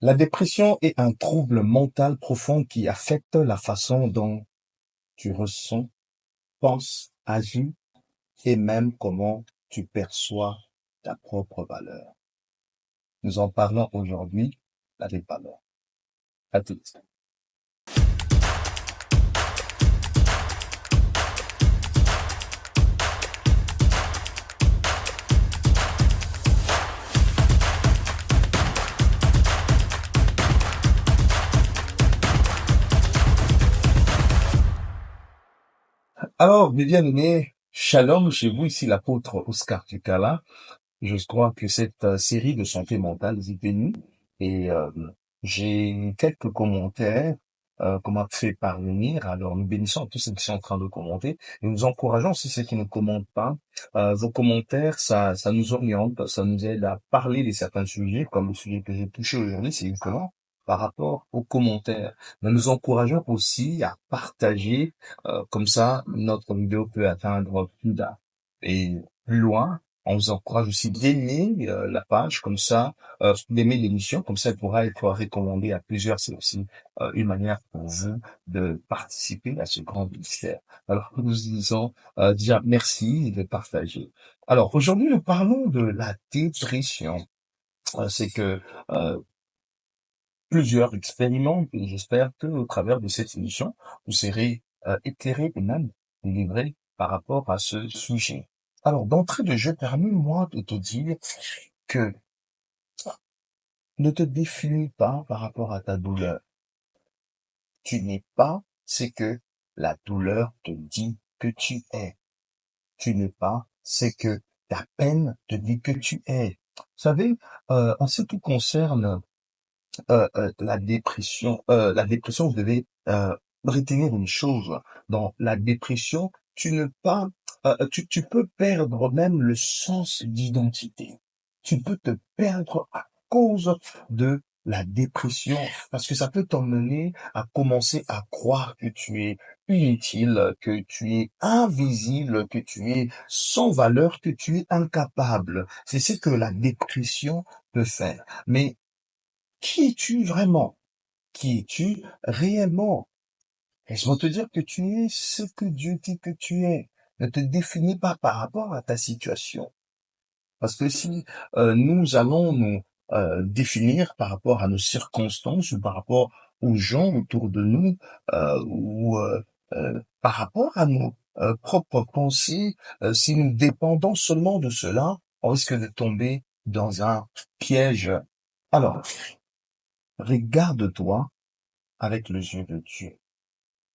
La dépression est un trouble mental profond qui affecte la façon dont tu ressens, penses, agis et même comment tu perçois ta propre valeur. Nous en parlons aujourd'hui avec valeur. À toutes. Alors, mes bien-aimés, shalom chez vous, ici l'apôtre Oscar Tukala. Je crois que cette série de santé mentale est venue et j'ai quelques commentaires qu'on m'a fait parvenir. Alors, nous bénissons tous ceux qui sont en train de commenter et nous encourageons aussi ceux qui ne commentent pas. Vos commentaires, ça nous oriente, ça nous aide à parler de certains sujets, comme le sujet que j'ai touché aujourd'hui, c'est justement par rapport aux commentaires. Nous encourageons aussi à partager, comme ça notre vidéo peut atteindre plus d'un et plus loin. On vous encourage aussi d'aimer la page, comme ça, d'aimer l'émission, comme ça elle pourra être recommandée à plusieurs. C'est aussi une manière pour vous de participer à ce grand mystère. Alors, nous disons déjà merci de partager. Alors, aujourd'hui, nous parlons de la dépression. C'est que euh, plusieurs expérimentent et j'espère que au travers de cette émission, vous serez éclairés et même délivrés par rapport à ce sujet. Alors, d'entrée de jeu, permets-moi de te dire que ne te définis pas par rapport à ta douleur. Tu n'es pas ce que la douleur te dit que tu es. Tu n'es pas ce que ta peine te dit que tu es. Vous savez, en ce qui concerne la dépression, vous devez retenir une chose. Dans la dépression, tu peux perdre même le sens d'identité. Tu peux te perdre à cause de la dépression, parce que ça peut t'emmener à commencer à croire que tu es inutile, que tu es invisible, que tu es sans valeur, que tu es incapable. C'est ce que la dépression peut faire. Mais qui es-tu vraiment? Qui es-tu réellement? Laisse-moi te dire que tu es ce que Dieu dit que tu es. Ne te définis pas par rapport à ta situation. Parce que si nous allons nous définir par rapport à nos circonstances ou par rapport aux gens autour de nous ou par rapport à nos propres pensées, si nous dépendons seulement de cela, on risque de tomber dans un piège. Alors, regarde-toi avec les yeux de Dieu.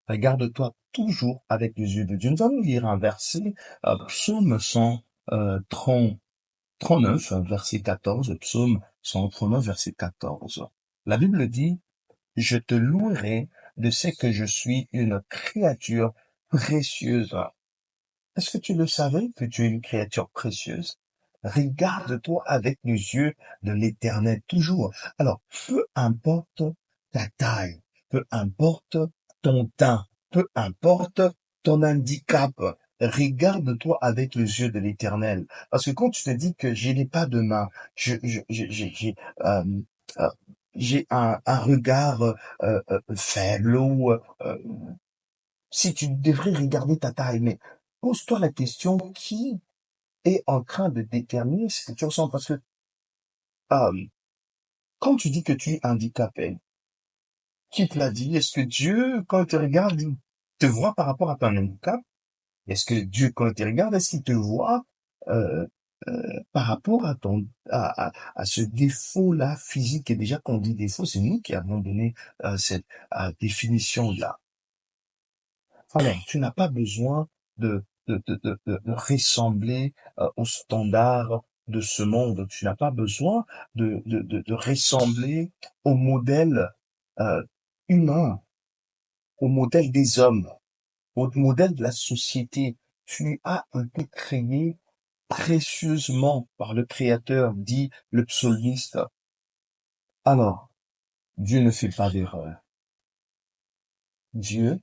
Regarde-toi toujours avec les yeux de Dieu. Nous allons lire un verset, Psaume 139, verset 14, Psaume 139, verset 14. La Bible dit, je te louerai de ce que je suis une créature précieuse. Est-ce que tu le savais que tu es une créature précieuse? Regarde-toi avec les yeux de l'Éternel toujours. Alors, peu importe ta taille, peu importe ton teint, peu importe ton handicap, regarde-toi avec les yeux de l'Éternel. Parce que quand tu te dis que je n'ai pas de main, euh, euh, j'ai un regard faible ou si tu devrais regarder ta taille, mais pose-toi la question, qui est en train de déterminer ce que tu ressens? Parce que euh, quand tu dis que tu es handicapé, qui te l'a dit? Est-ce que Dieu, quand il te regarde, il te voit par rapport à ton handicap? Est-ce que Dieu, quand il te regarde, est-ce qu'il te voit euh, par rapport à à ce défaut-là physique? Et déjà, quand on dit défaut, c'est nous qui avons donné cette définition-là. Alors, tu n'as pas besoin de ressembler aux standards de ce monde. Tu n'as pas besoin de ressembler au modèle euh, humain, au modèle des hommes, au modèle de la société. Tu as été créé précieusement par le Créateur, dit le psalmiste. Alors, Dieu ne fait pas d'erreur. Dieu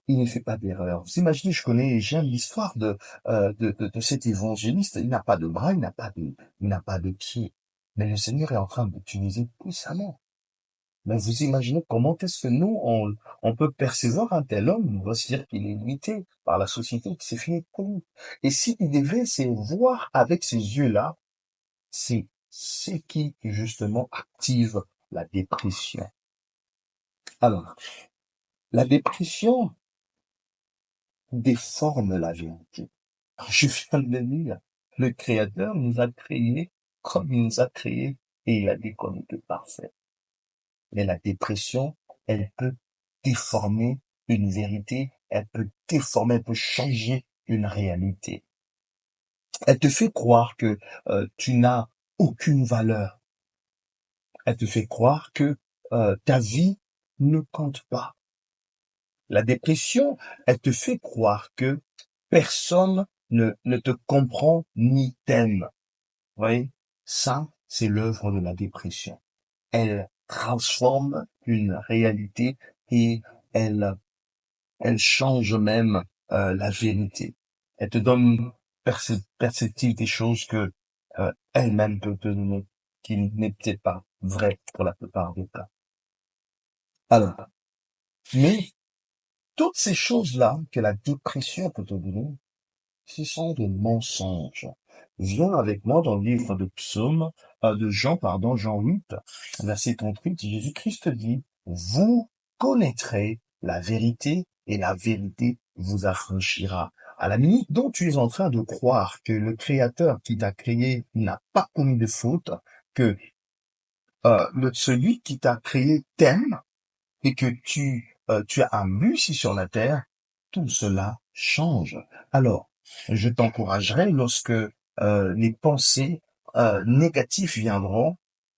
il ne fait pas d'erreur. Vous imaginez, j'aime l'histoire de cet évangéliste. Il n'a pas de bras, il n'a pas de pied. Mais le Seigneur est en train de l'utiliser puissamment. Mais vous imaginez comment est-ce que nous, on peut percevoir un tel homme? On va se dire qu'il est limité par la société, que c'est fini pour lui. Et s'il devait se voir avec ces yeux-là, c'est ce qui, justement, active la dépression. Alors, la dépression déforme la vérité. Je viens de le dire. Le Créateur nous a créés comme il nous a créés et il a dit qu'on était parfait. Mais la dépression, elle peut déformer une vérité, elle peut changer une réalité. Elle te fait croire que tu n'as aucune valeur. Elle te fait croire que ta vie ne compte pas. La dépression, elle te fait croire que personne ne te comprend ni t'aime. Vous voyez, ça, c'est l'œuvre de la dépression. Elle transforme une réalité et elle, elle change même la vérité. Elle te donne une perspective des choses que elle-même peut te donner, qui n'est peut-être pas vrai pour la plupart des cas. Alors, mais toutes ces choses-là que la dépression peut te donner, ce sont des mensonges. Viens avec moi dans le livre de Psaume, de Jean, pardon, Jean 8, verset 38, Jésus-Christ dit, vous connaîtrez la vérité et la vérité vous affranchira. À la minute dont tu es en train de croire que le Créateur qui t'a créé n'a pas commis de faute, que celui qui t'a créé t'aime, et que tu as un but ici sur la terre, tout cela change. Alors, je t'encouragerai lorsque les pensées négatives viendront,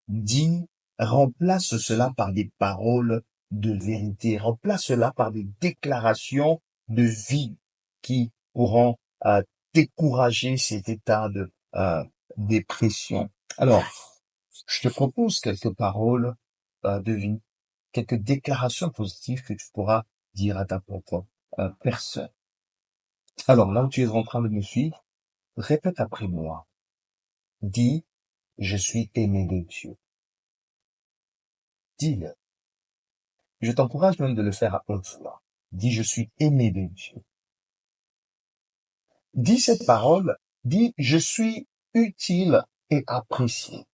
dis, remplace cela par des paroles de vérité, remplace cela par des déclarations de vie qui pourront décourager cet état de dépression. Alors, je te propose quelques paroles de vie, quelques déclarations positives que tu pourras dire à ta propre personne. Alors là où tu es en train de me suivre, répète après moi. Dis, je suis aimé de Dieu. Dis-le. Je t'encourage même de le faire à haute voix. Dis, je suis aimé de Dieu. Dis cette parole. Dis, je suis utile et apprécié.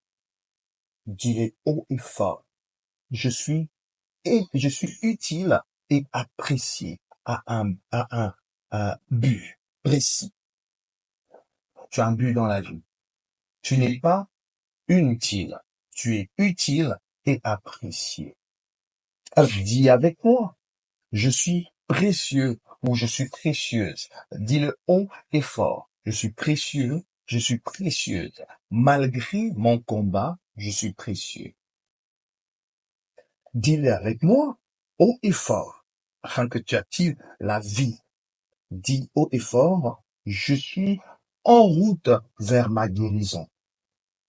Dis-le haut et fort. Je suis utile et apprécié à un but précis. Tu as un but dans la vie. Tu n'es pas inutile. Tu es utile et apprécié. Alors, dis avec moi. Je suis précieux ou je suis précieuse. Dis-le haut et fort. Je suis précieux, je suis précieuse. Malgré mon combat, je suis précieux. Dis-le avec moi, haut et fort, afin que tu actives la vie. Dis haut et fort, je suis en route vers ma guérison.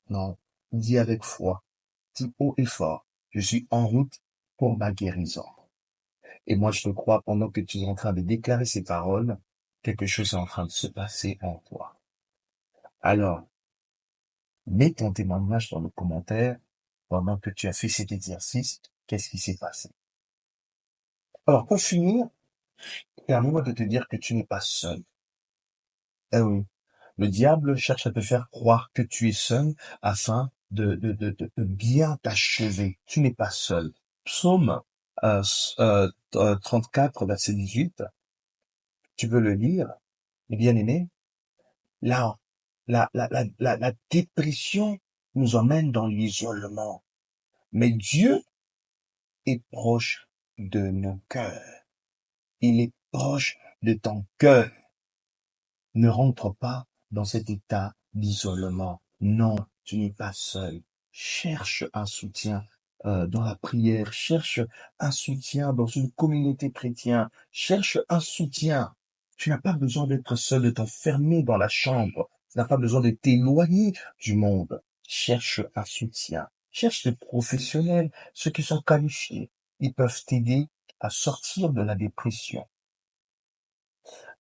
Non, dis avec foi, dis haut et fort, je suis en route pour ma guérison. Et moi, je te crois, pendant que tu es en train de déclarer ces paroles, quelque chose est en train de se passer en toi. Alors, mets ton témoignage dans le commentaire pendant que tu as fait cet exercice. Qu'est-ce qui s'est passé? Alors, pour finir, permets-moi de te dire que tu n'es pas seul. Eh oui, le diable cherche à te faire croire que tu es seul afin de bien t'achever. Tu n'es pas seul. Psaume 34, verset 18, tu veux le lire, mes bien-aimés? Là, la dépression nous emmène dans l'isolement. Mais Dieu est proche de nos cœurs. Il est proche de ton cœur. Ne rentre pas dans cet état d'isolement. Non, tu n'es pas seul. Cherche un soutien dans la prière. Cherche un soutien dans une communauté chrétienne. Cherche un soutien. Tu n'as pas besoin d'être seul, de t'enfermer dans la chambre. Tu n'as pas besoin de t'éloigner du monde. Cherche un soutien. Cherche des professionnels, ceux qui sont qualifiés. Ils peuvent t'aider à sortir de la dépression.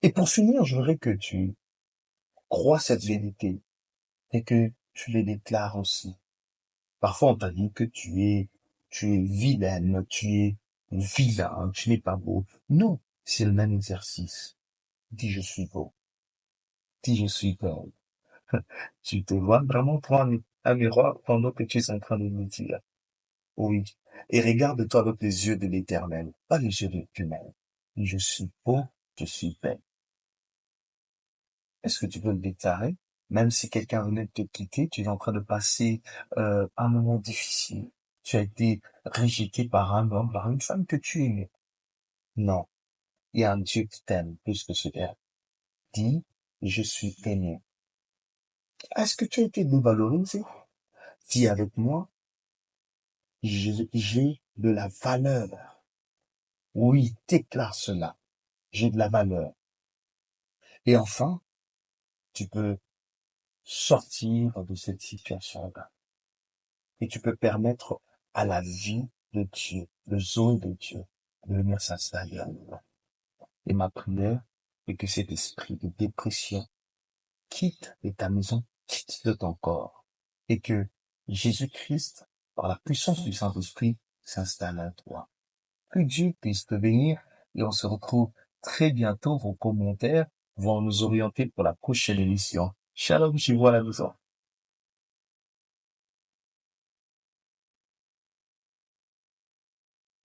Et pour finir, je voudrais que tu crois cette vérité et que tu les déclares aussi. Parfois, on t'a dit que tu es tu es vilaine, tu es vilain, tu n'es pas beau. Non, c'est le même exercice. Dis je suis beau, dis je suis belle. Tu te vois vraiment prendre un miroir pendant que tu es en train de me dire oui. Et regarde-toi avec les yeux de l'Éternel, pas les yeux de l'humain. Dis je suis beau, je suis belle. Est-ce que tu peux le déclarer? Même si quelqu'un venait de te quitter, tu es en train de passer un moment difficile. Tu as été rejeté par un homme, par une femme que tu aimais. Non, il y a un Dieu qui t'aime plus que cela. Dis, je suis aimé. Est-ce que tu as été dévalorisé? Dis avec moi, j'ai de la valeur. Oui, déclare cela. J'ai de la valeur. Et enfin, tu peux sortir de cette situation-là. Et tu peux permettre à la vie de Dieu, le Zoé de Dieu, de venir s'installer à nous. Et ma prière est que cet esprit de dépression quitte de ta maison, quitte de ton corps. Et que Jésus-Christ, par la puissance du Saint-Esprit, s'installe à toi. Que Dieu puisse te bénir et on se retrouve très bientôt. Vos commentaires vont nous orienter pour la prochaine émission. Shalom, je vous à la maison.